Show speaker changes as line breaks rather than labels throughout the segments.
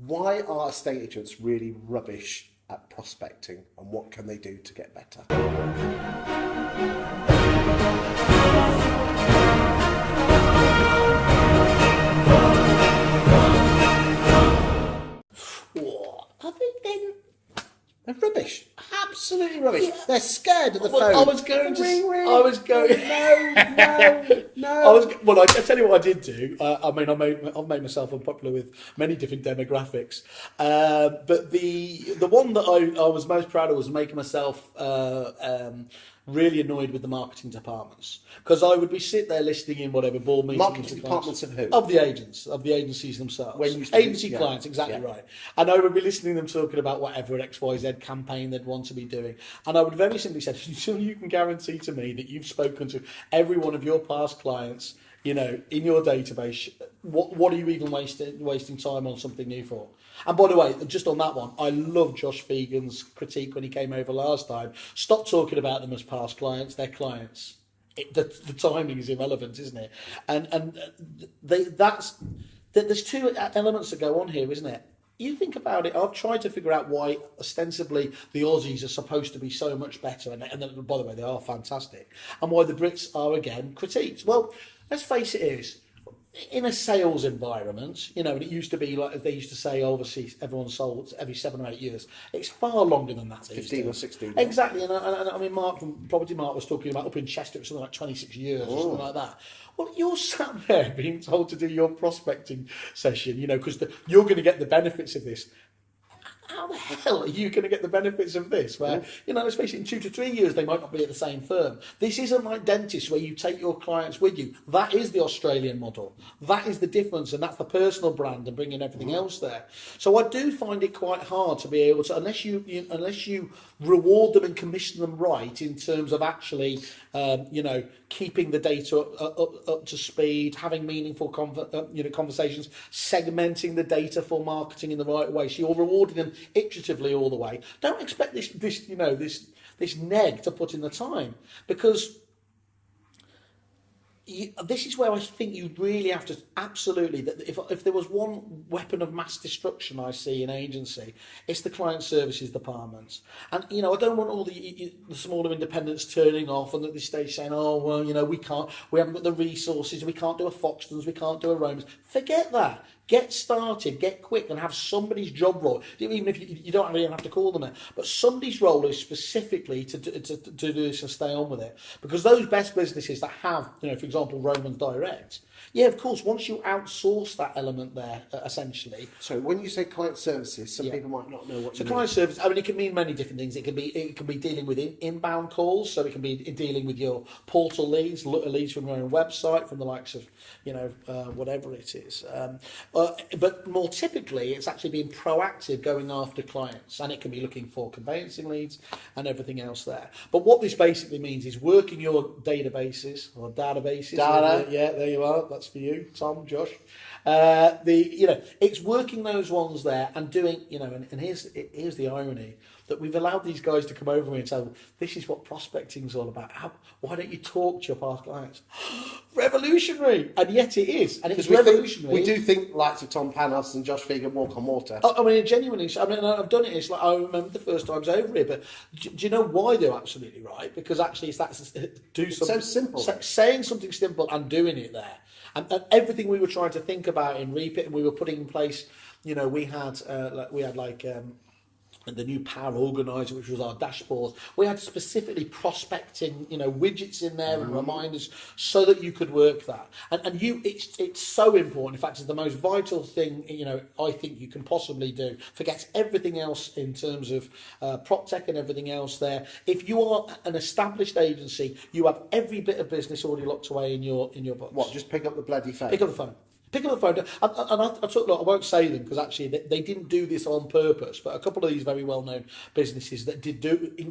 Why are estate agents really rubbish at prospecting, and what can they do to get better?
I think then
They're rubbish. Absolutely rubbish. Yeah. They're scared of the
well,
phone.
I was going to.
Ring.
I was going.
No.
Well, I tell you what I did do. I've made myself unpopular with many different demographics, but the one that I was most proud of was making myself really annoyed with the marketing departments, because I would be sit there listening in whatever board meetings.
Marketing departments of who?
Of the agents, of the agencies themselves. Agency clients, exactly right. And I would be listening to them talking about whatever XYZ campaign they'd want to be doing. And I would very simply say, until you can guarantee to me that you've spoken to every one of your past clients, in your database, what are you even wasting time on something new for? And by the way, just on that one, I love Josh Fegan's critique when he came over last time. Stop talking about them as past clients; they're clients. The timing is irrelevant, isn't it? And there's two elements that go on here, isn't it? You think about it, I've tried to figure out why ostensibly the Aussies are supposed to be so much better, and by the way, they are fantastic, and why the Brits are again critiqued. Well, let's face it, in a sales environment, and it used to be like they used to say, obviously, everyone sold every 7 or 8 years. It's far longer than that.
15 or 16.
Exactly, and I mean, Mark from Property Mark was talking about up in Chester, it's something like 26 years or something like that. Well, you're sat there being told to do your prospecting session, because you're going to get the benefits of this. How the hell are you going to get the benefits of this? Where, let's face it, in 2 to 3 years, they might not be at the same firm. This isn't like dentists where you take your clients with you. That is the Australian model. That is the difference, and that's the personal brand and bringing everything else there. So I do find it quite hard to be able to, unless you reward them and commission them right in terms of actually, keeping the data up to speed, having meaningful conversations, segmenting the data for marketing in the right way. So you're rewarding them iteratively all the way. Don't expect this neg to put in the time, because this is where I think you really have to absolutely, that if there was one weapon of mass destruction I see in agency, it's the client services department. And I don't want all the smaller independents turning off and at this stage saying, oh well, we haven't got the resources, we can't do a Foxtons, we can't do a Romans. Forget that. Get started, get quick, and have somebody's job role. Even if you don't really have to call them it, but somebody's role is specifically to do this and stay on with it. Because those best businesses that have, for example, Romans Direct, yeah, of course, once you outsource that element there, essentially.
So when you say client services, some people might not know what you mean.
Client service, I mean, it can mean many different things. It can be dealing with inbound calls, so it can be dealing with your portal leads from your own website, from the likes of, whatever it is. But more typically, it's actually being proactive, going after clients, and it can be looking for conveyancing leads and everything else there. But what this basically means is working your databases or databases.
Data.
Yeah, there you are. That's for you, Tom, Josh. It's working those ones there and doing, and here's the irony, that we've allowed these guys to come over me and say, well, this is what prospecting is all about. Why don't you talk to your past clients? Revolutionary! And yet it is. And it's revolutionary.
We do think likes of Tom Panos and Josh Fegan walk on water.
I mean, genuinely, I've done it. It's like, I remember the first times over here, but do you know why they're absolutely right? Because actually it's do something.
So simple.
Saying something simple and doing it there. And everything we were trying to think about in REAPIT, and we were putting in place, we had the new Power Organizer, which was our dashboard. We had specifically prospecting, widgets in there and reminders so that you could work that. And it's so important. In fact, it's the most vital thing, I think you can possibly do. Forget everything else in terms of prop tech and everything else there. If you are an established agency, you have every bit of business already locked away in your books.
What? Just pick up the bloody phone.
Pick up the phone. Pick up the phone, and I took. Look, I won't say them because actually they didn't do this on purpose. But a couple of these very well-known businesses that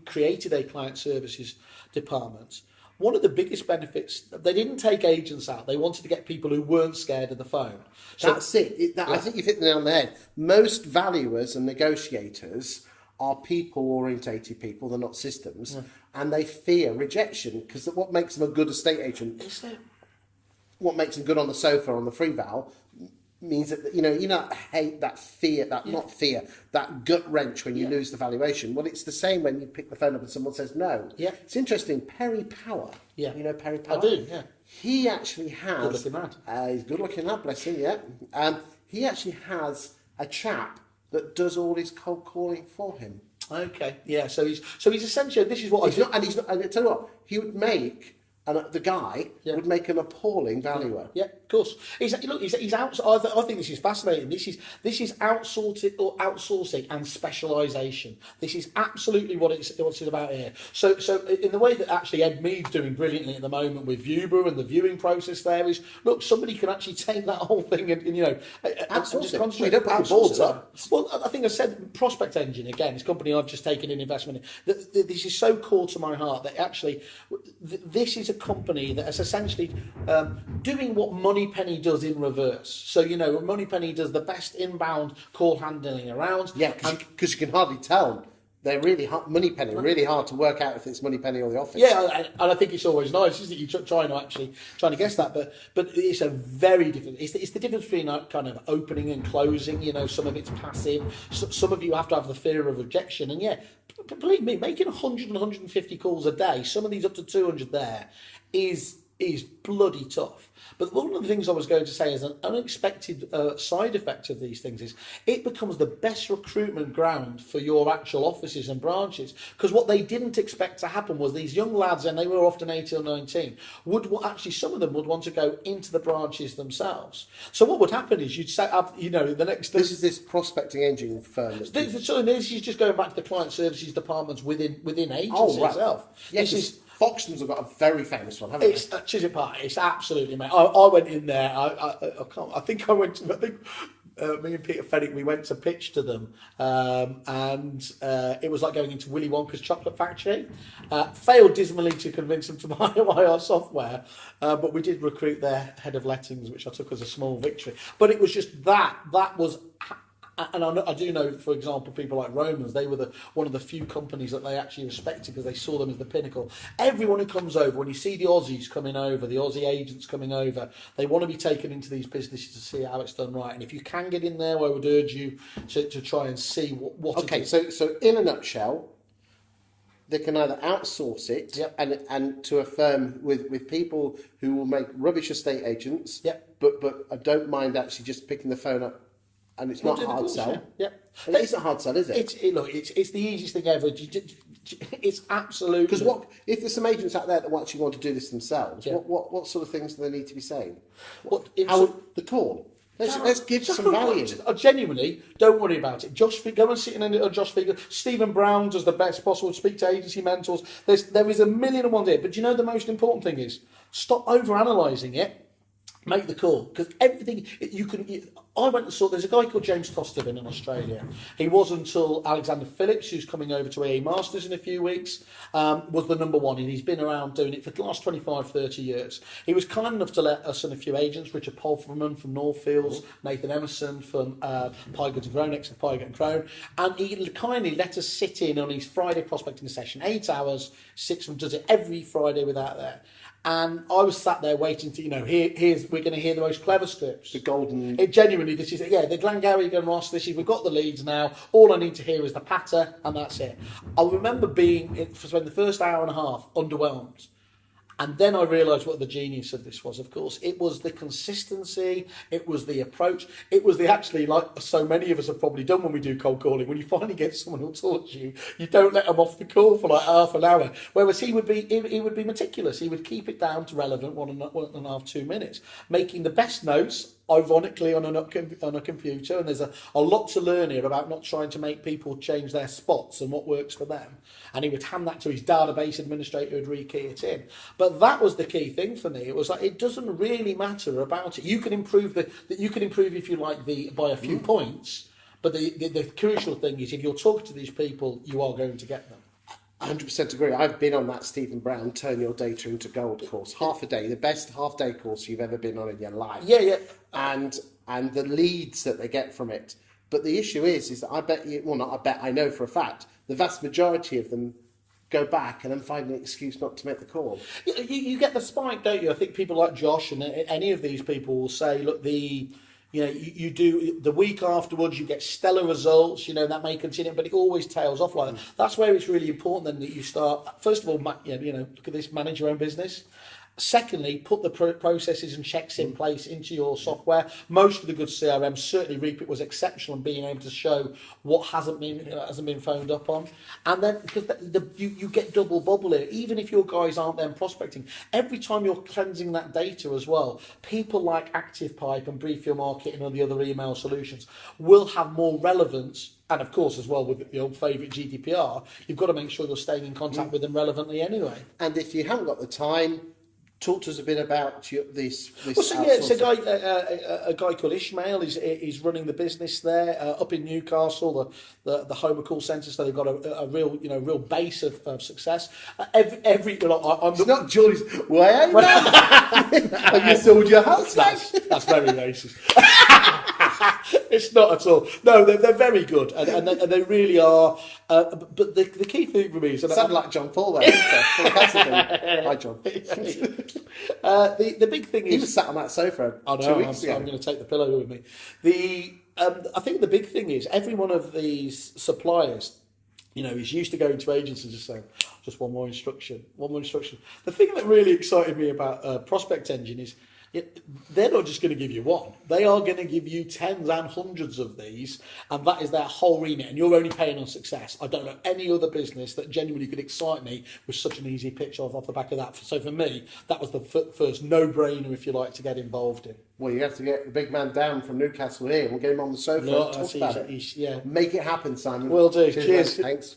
created a client services department. One of the biggest benefits, they didn't take agents out. They wanted to get people who weren't scared of the phone.
So, that's it. I think you've hit the nail on the head. Most valuers and negotiators are people-orientated people. They're not systems, and they fear rejection because what makes them a good estate agent? What makes them good on the sofa on the free val means that, that hate, that fear, not fear, that gut wrench when you lose the valuation. Well, it's the same when you pick the phone up and someone says no.
Yeah.
It's interesting. Perry Power.
Yeah.
You know Perry Power?
I do, yeah.
He actually has...
Good-looking lad.
He's good-looking lad, bless him, yeah. He actually has a chap that does all his cold calling for him.
Okay, yeah. So he's essentially, this is what
And I tell you what, he would make... And the guy would make an appalling valuer.
Yeah, of course. He's out. I think this is fascinating. This is outsourcing and specialisation. This is absolutely what it's about here. So in the way that actually Ed Mead's doing brilliantly at the moment with Viewber and the viewing process, there is somebody can actually take that whole thing and
outsource it.
Concentrate.
Don't put your boards up.
Well, I think I said Prospect Engine again. This company I've just taken in investment in. This is so core to my heart that actually this is a company that is essentially doing what Moneypenny does in reverse. So, Moneypenny does the best inbound call handling around.
Yeah, because you can hardly tell. They're really hard, Moneypenny, really hard to work out if it's Moneypenny or the office.
Yeah, and I think it's always nice, isn't it? You're trying to guess that, but it's a very different. It's the difference between kind of opening and closing. Some of it's passive. Some of you have to have the fear of rejection, and believe me, making 100 and 150 calls a day, some of these up to 200 there, is bloody tough. But one of the things I was going to say is an unexpected side effect of these things is it becomes the best recruitment ground for your actual offices and branches, because what they didn't expect to happen was these young lads, and they were often 18 or 19, some of them would want to go into the branches themselves. So what would happen is you'd set up, the next...
This is this prospecting engine firm.
So this is just going back to the client services departments within agencies itself.
Yes, Foxtons have got a very famous one, haven't they?
It's Chiswick Park. It's absolutely, mate. I went in there. I think me and Peter Fenwick, we went to pitch to them, and it was like going into Willy Wonka's chocolate factory. Failed dismally to convince them to buy our software, but we did recruit their head of lettings, which I took as a small victory. But it was just that was. And I do know, for example, people like Romans, they were one of the few companies that they actually respected because they saw them as the pinnacle. Everyone who comes over, when you see the Aussies coming over, the Aussie agents coming over, they want to be taken into these businesses to see how it's done right. And if you can get in there, I would urge you to try and see what
Okay, so in a nutshell, they can either outsource it and to a firm with people who will make rubbish estate agents, but I don't mind actually just picking the phone up. And it's not a hard sell.
Yeah.
It isn't a hard sell, is it?
It's the easiest thing ever. It's absolutely...
Because if there's some agents out there that actually want to do this themselves, what sort of things do they need to be saying? The call? Let's give some value.
Genuinely, don't worry about it. Go and sit in a Josh Figure. Stephen Brown does the best possible. Speak to agency mentors. There is a million and one here. But do you know the most important thing is? Stop over-analysing it. Make the call, because everything I went and saw. There's a guy called James Tostervin in Australia. He was until Alexander Phillips, who's coming over to EE Masters in a few weeks, was the number one, and he's been around doing it for the last 25, 30 years. He was kind enough to let us and a few agents, Richard Polferman from Northfields, Nathan Emerson from Pygott and Crone, ex of Pygott and Crone, and he kindly let us sit in on his Friday prospecting session, 8 hours, 6 of them, does it every Friday without there. And I was sat there waiting to, we're going to hear the most clever scripts.
The golden...
Genuinely, this is, the Glengarry and Ross, we've got the leads now. All I need to hear is the patter, and that's it. I remember spending the first hour and a half underwhelmed. And then I realised what the genius of this was. Of course, it was the consistency, it was the approach, it was actually, like so many of us have probably done when we do cold calling, when you finally get someone who'll talk to you, you don't let them off the call for like half an hour. Whereas he would be meticulous. He would keep it down to relevant 1.5, 2 minutes, making the best notes, ironically, on a computer. And there's a lot to learn here about not trying to make people change their spots and what works for them. And he would hand that to his database administrator who'd rekey it in. But that was the key thing for me. It was like, it doesn't really matter about it. You can improve if you like by a few points, but the crucial thing is if you're talking to these people, you are going to get them.
100% agree. I've been on that Stephen Brown Turn Your Data into Gold course, half a day, the best half-day course you've ever been on in your life.
Yeah.
And the leads that they get from it. But the issue is that I know for a fact, the vast majority of them go back and then find an excuse not to make the call.
You get the spike, don't you? I think people like Josh and any of these people will say, look, You know, you do the week afterwards, you get stellar results. You know, that may continue, but it always tails off like that. That's where it's really important then that you start. First of all, you know, look at this: manage your own business. Secondly, put the processes and checks in place into your software. Most of the good CRM, certainly REAPIT was exceptional in being able to show what hasn't been phoned up on. And then because you get double bubble here, even if your guys aren't then prospecting, every time you're cleansing that data as well, people like ActivePipe and Brief Your Market and all the other email solutions will have more relevance. And of course, as well, with the old favourite GDPR, you've got to make sure you're staying in contact with them relevantly anyway.
And if you haven't got the time, talk to us a bit about this.
Well, so yeah, it's a guy called Ishmael. He's running the business there up in Newcastle, the home of call centre. So they've got a real base of success.
It's not Geordie's way. Have you sold your house?
That's very racist. It's not at all. No, they're very good, and they really are. But the key thing for me is...
Sound like John Paul there. Hi, John.
The big thing is...
He was sat on that sofa 2 weeks ago.
I'm going to take the pillow with me. I think the big thing is every one of these suppliers, you know, is used to going to agents and just saying, just one more instruction. The thing that really excited me about Prospect Engine is they're not just going to give you one. They are going to give you tens and hundreds of these, and that is their whole remit, and you're only paying on success. I don't know any other business that genuinely could excite me with such an easy pitch off the back of that. So for me, that was the first no-brainer, if you like, to get involved in.
Well, you have to get the big man down from Newcastle here. We'll get him on the sofa and talk about it.
Yeah.
Make it happen, Simon.
Will do. Cheers.
Thanks.